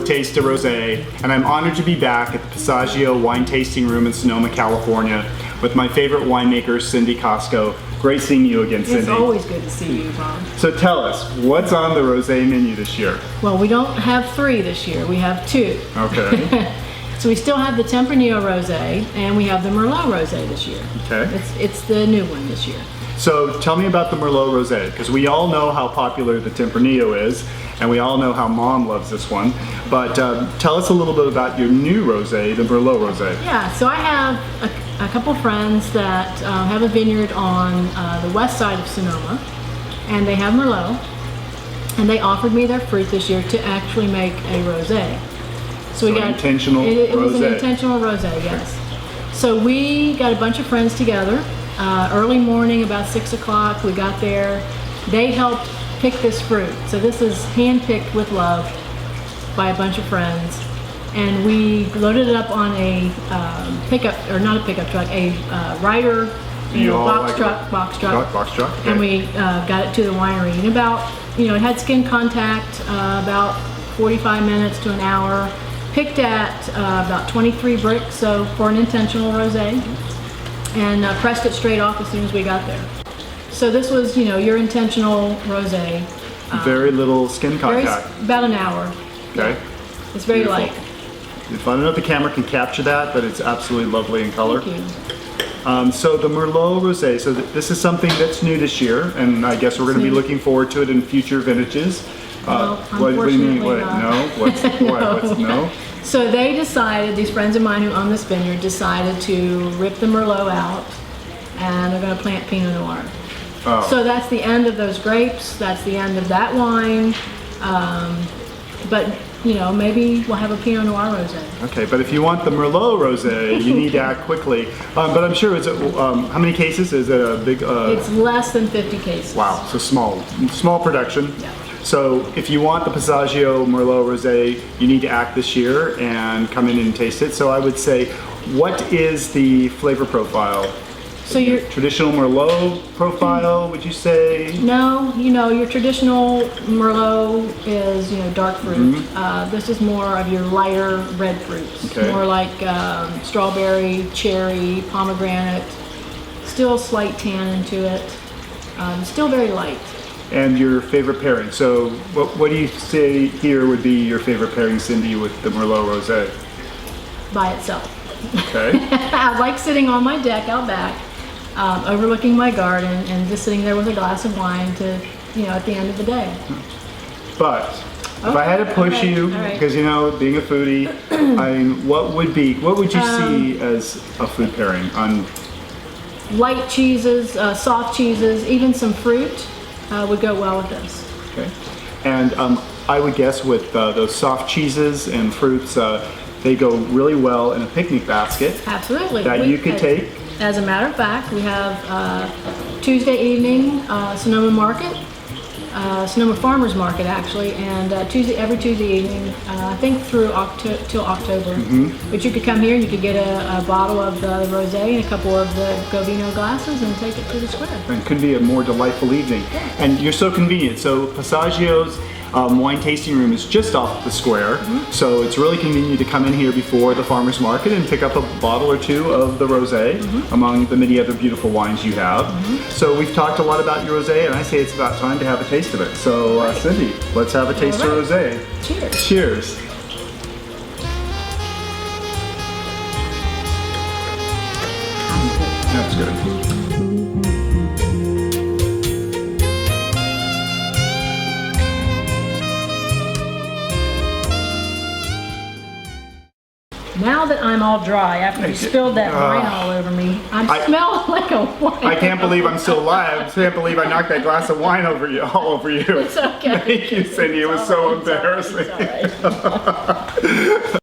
taste a rosé, and I'm honored to be back at the Passaggio wine tasting room in Sonoma, California, with my favorite winemaker, Cindy Cosco. Great seeing you again, Cindy. It's always good to see you, Bob. So tell us, what's on the rosé menu this year? Well, we don't have 3 this year. We have 2. Okay. So we still have the Tempranillo Rosé, and we have the Merlot Rosé this year. Okay. It's the new one this year. So tell me about the Merlot Rosé, because we all know how popular the Tempranillo is, and we all know how Mom loves this one. But tell us a little bit about your new rosé, the Merlot Rosé. Yeah, so I have a couple friends that have a vineyard on the west side of Sonoma, and they have Merlot, and they offered me their fruit this year to actually make a rosé. So we got intentional rosé. It was an intentional rosé, yes. So we got a bunch of friends together. Early morning, about 6 o'clock, we got there. They helped pick this fruit. So this is hand-picked with love by a bunch of friends. And we loaded it up on a pickup, or not a pickup truck, a Ryder box truck. Box truck, okay. And we got it to the winery. And about, it had skin contact, about 45 minutes to an hour. Picked at about 23 bricks, so for an intentional rosé, and pressed it straight off as soon as we got there. So this was, your intentional rosé. Very little skin contact. About an hour. Okay. Yeah. It's very Beautiful. light. I don't know if the camera can capture that, but it's absolutely lovely in color. Thank you. So the Merlot Rosé, so this is something that's new this year, and I guess we're going to be looking forward to it in future vintages. Well, what do you mean? What? not. No? What's no? So they decided, these friends of mine who own this vineyard decided to rip the Merlot out, and they're going to plant Pinot Noir. Oh. So that's the end of those grapes, that's the end of that wine, but maybe we'll have a Pinot Noir Rosé. Okay, but if you want the Merlot Rosé, you need to act quickly. But I'm sure how many cases? Is it a big? It's less than 50 cases. Wow, so small production. Yeah. So if you want the Passaggio Merlot Rosé, you need to act this year and come in and taste it. So I would say, what is the flavor profile? So your traditional Merlot profile, would you say? No, your traditional Merlot is, dark fruit. Mm-hmm. This is more of your lighter red fruits. Okay. More like strawberry, cherry, pomegranate. Still slight tannin to it. Still very light. And your favorite pairing. So what do you say here would be your favorite pairing, Cindy, with the Merlot Rosé? By itself. Okay. I like sitting on my deck out back, overlooking my garden, and just sitting there with a glass of wine to, at the end of the day. But if I had to push you, because being a foodie, what would you see as a food pairing on? Light cheeses, soft cheeses, even some fruit. Would go well with this. Okay, and I would guess with those soft cheeses and fruits, they go really well in a picnic basket. Absolutely. That you could take. As a matter of fact, we have Tuesday evening Sonoma Market, Sonoma Farmers Market actually, and every Tuesday evening, I think through till October. Mm-hmm. But you could come here and you could get a bottle of the rosé and a couple of the Govino glasses and take it to the square. And it could be a more delightful evening. Yeah. And you're so convenient. So Passaggio's wine tasting room is just off the square, so it's really convenient to come in here before the farmer's market and pick up a bottle or two of the rosé among the many other beautiful wines you have. So we've talked a lot about your rosé, and I say it's about time to have a taste of it. So Cindy, let's have a taste of rosé. Cheers. Cheers. That's good. Now that I'm all dry, after you spilled that wine all over me, I smell like a wine. I can't believe I'm still alive. I can't believe I knocked that glass of wine all over you. It's okay. Thank you, Cindy. It was so embarrassing. It's all right.